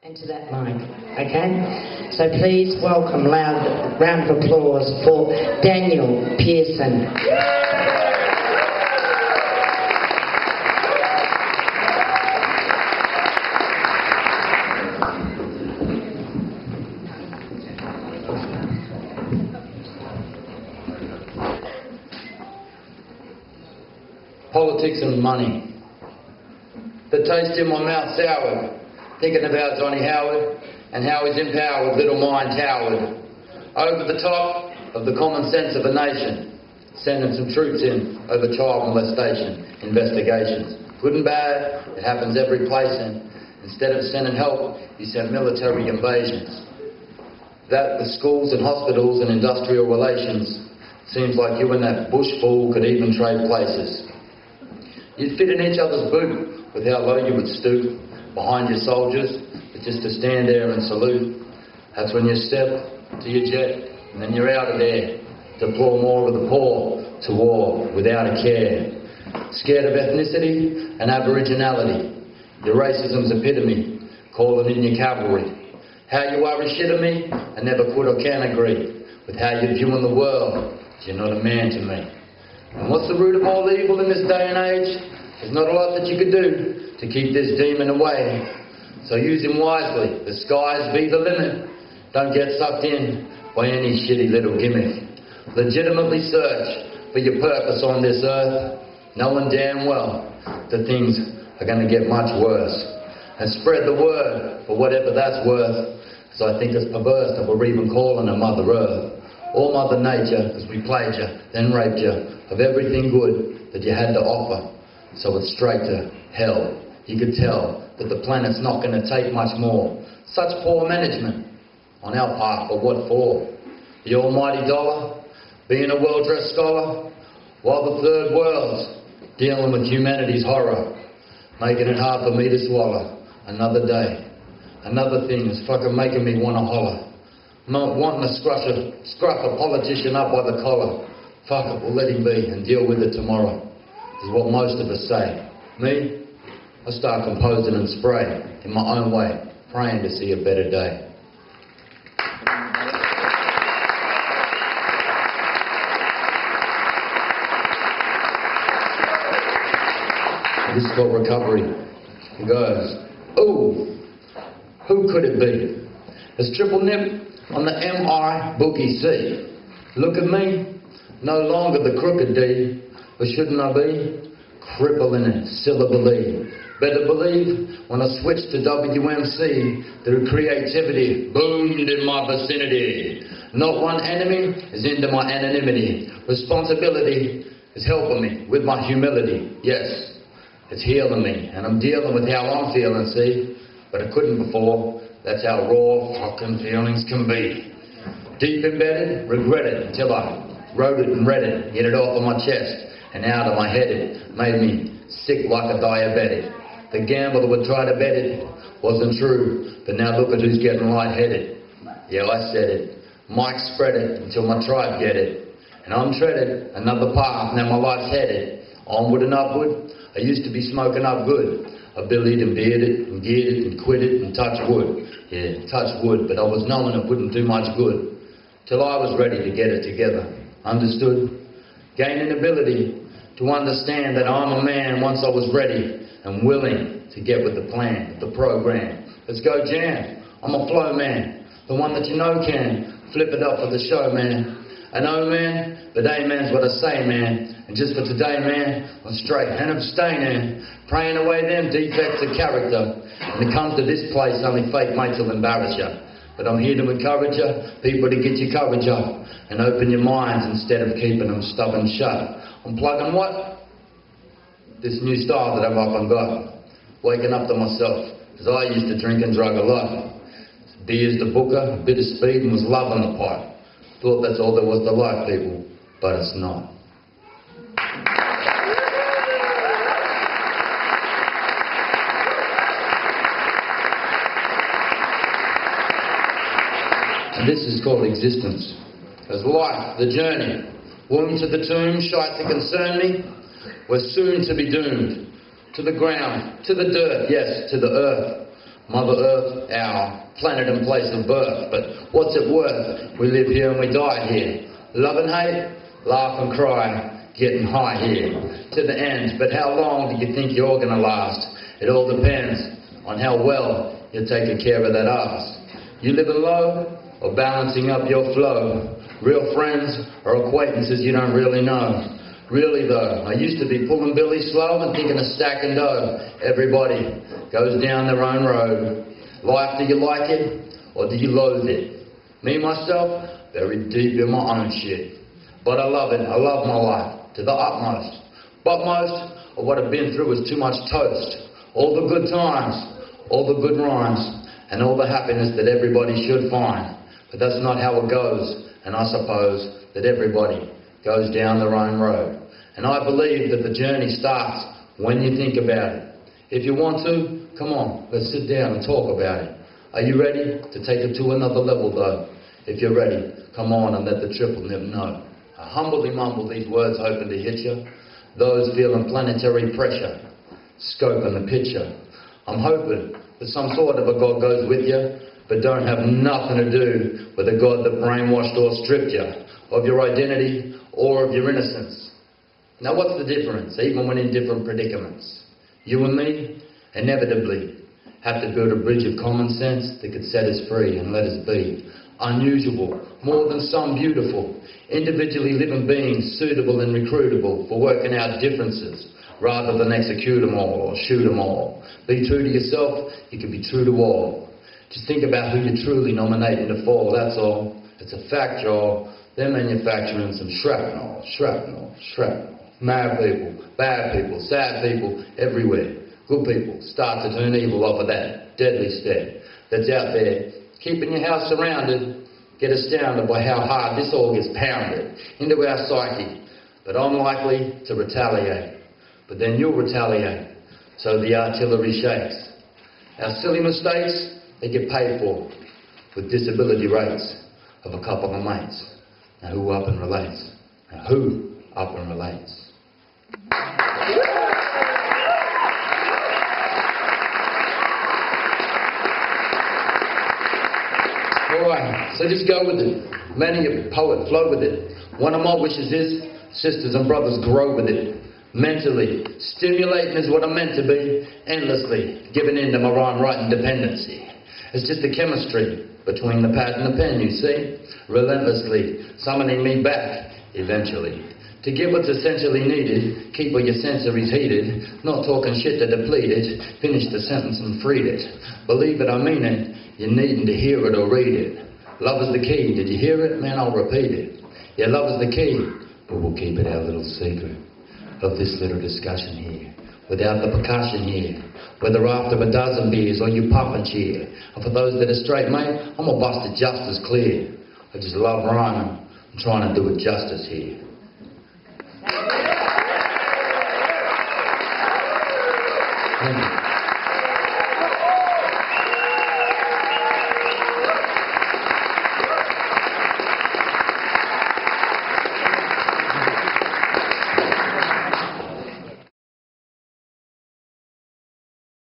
And to that mic, okay? So please welcome loud round of applause for Daniel Pearson. Politics and money. The taste in my mouth soured, thinking about Johnny Howard and how he's empowered little mind towered. Over the top of the common sense of a nation, sending some troops in over child molestation investigations. Good and bad, it happens every place, and instead of sending help, you send military invasions. That with schools and hospitals and industrial relations, seems like you and that bush fool could even trade places. You'd fit in each other's boot with how low you would stoop behind your soldiers, but just to stand there and salute. That's when you step to your jet, and then you're out of there. Deplore more of the poor to war without a care. Scared of ethnicity and aboriginality, your racism's epitome, calling in your cavalry. How you worry shit at me, I never could or can agree with how you're viewing the world, 'cause you're not a man to me. And what's the root of all evil in this day and age? There's not a lot that you could do to keep this demon away. So use him wisely, the skies be the limit. Don't get sucked in by any shitty little gimmick. Legitimately search for your purpose on this earth, knowing damn well that things are going to get much worse. And spread the word for whatever that's worth, because I think it's perverse that we're even calling her Mother Earth. Or Mother Nature, because we played you, then raped you of everything good that you had to offer. So it's straight to hell. You could tell that the planet's not going to take much more. Such poor management on our part, but what for? The almighty dollar, being a well-dressed scholar, while the third world's dealing with humanity's horror, making it hard for me to swallow. Another day, another thing is fucking making me want to holler. Not wanting to scruff a politician up by the collar. Fuck it, we'll let him be and deal with it tomorrow, is what most of us say. Me, I start composing and spray in my own way, praying to see a better day. This is called recovery. It goes, ooh, who could it be? It's triple nip on the MI bookie C. Look at me, no longer the crooked D, but shouldn't I be? Crippling it, syllabally. Better believe when I switched to WMC, the creativity boomed in my vicinity. Not one enemy is into my anonymity. Responsibility is helping me with my humility. Yes, it's healing me, and I'm dealing with how I'm feeling, see? But I couldn't before. That's how raw fucking feelings can be. Deep embedded, regret it until I wrote it and read it, get it off of my chest and out of my head. It made me sick like a diabetic. The gamble that would try to bet it wasn't true, but now look at who's getting lightheaded. Yeah, I said it. Mike spread it until my tribe get it. And I'm treaded another path, now my life's headed. Onward and upward, I used to be smoking up good. I billied and beard it and geared it and quit it and touched wood. Yeah, touched wood, but I was knowing it wouldn't do much good. Till I was ready to get it together. Understood? Gaining ability to understand that I'm a man once I was ready and willing to get with the plan, the program. Let's go jam. I'm a flow man, the one that you know can flip it up for the show, man. I know, man, but amen's what I say, man. And just for today, man, I'm straight and abstaining, praying away them defects of character. When it comes to this place, only fake mates will embarrass you. But I'm here to encourage you, people to get your courage up and open your minds instead of keeping them stubborn shut. I'm plugging what? This new style that I've up and got. Waking up to myself, because I used to drink and drug a lot. Beer's the booker, a bit of speed, and was loving the pot. Thought that's all there was to life, people, but it's not. And this is called existence. As life, the journey, womb to the tomb, shite to concern me, we're soon to be doomed. To the ground, to the dirt, yes, to the earth. Mother Earth, our planet and place of birth. But what's it worth? We live here and we die here. Love and hate, laugh and cry, getting high here to the end. But how long do you think you're going to last? It all depends on how well you're taking care of that ass. You living low or balancing up your flow? Real friends or acquaintances you don't really know? Really though, I used to be pulling Billy slow and thinking of stacking dough. Everybody goes down their own road. Life, do you like it or do you loathe it? Me, myself, very deep in my own shit. But I love it, I love my life to the utmost. But most of what I've been through is too much toast. All the good times, all the good rhymes, and all the happiness that everybody should find. But that's not how it goes, and I suppose that everybody goes down their own road. And I believe that the journey starts when you think about it. If you want to, come on, let's sit down and talk about it. Are you ready to take it to another level though? If you're ready, come on and let the triple nib know. I humbly mumble these words hoping to hit you. Those feeling planetary pressure, scoping the picture. I'm hoping that some sort of a God goes with you, but don't have nothing to do with a God that brainwashed or stripped you of your identity or of your innocence. Now what's the difference, even when in different predicaments? You and me, inevitably, have to build a bridge of common sense that could set us free and let us be. Unusual, more than some beautiful, individually living beings suitable and recruitable for working out differences rather than execute them all or shoot them all. Be true to yourself, you can be true to all. Just think about who you're truly nominating to fall, that's all. It's a fact, y'all. They're manufacturing some shrapnel. Mad people, bad people, sad people, everywhere. Good people start to turn evil off of that deadly step that's out there, keeping your house surrounded. Get astounded by how hard this all gets pounded into our psyche. But I'm likely to retaliate. But then you'll retaliate. So the artillery shakes. Our silly mistakes, they get paid for with disability rates of a couple of mates. Now who up and relates? Now who up and relates? Alright, so just go with it. Many a poet flow with it. One of my wishes is sisters and brothers grow with it. Mentally, stimulating is what I'm meant to be. Endlessly, giving in to my rhyme writing dependency. It's just the chemistry between the pad and the pen, you see. Relentlessly, summoning me back, eventually. To give what's essentially needed, keep all your sensories heated, not talking shit to deplete it, finish the sentence and freed it. Believe it, I mean it, you're needing to hear it or read it. Love is the key, did you hear it? Man, I'll repeat it. Yeah, love is the key, but we'll keep it our little secret of this little discussion here. Without the percussion here, whether after a dozen beers or you puff and cheer. And for those that are straight, mate, I'm gonna bust it just as clear. I just love rhyming, I'm trying to do it justice here.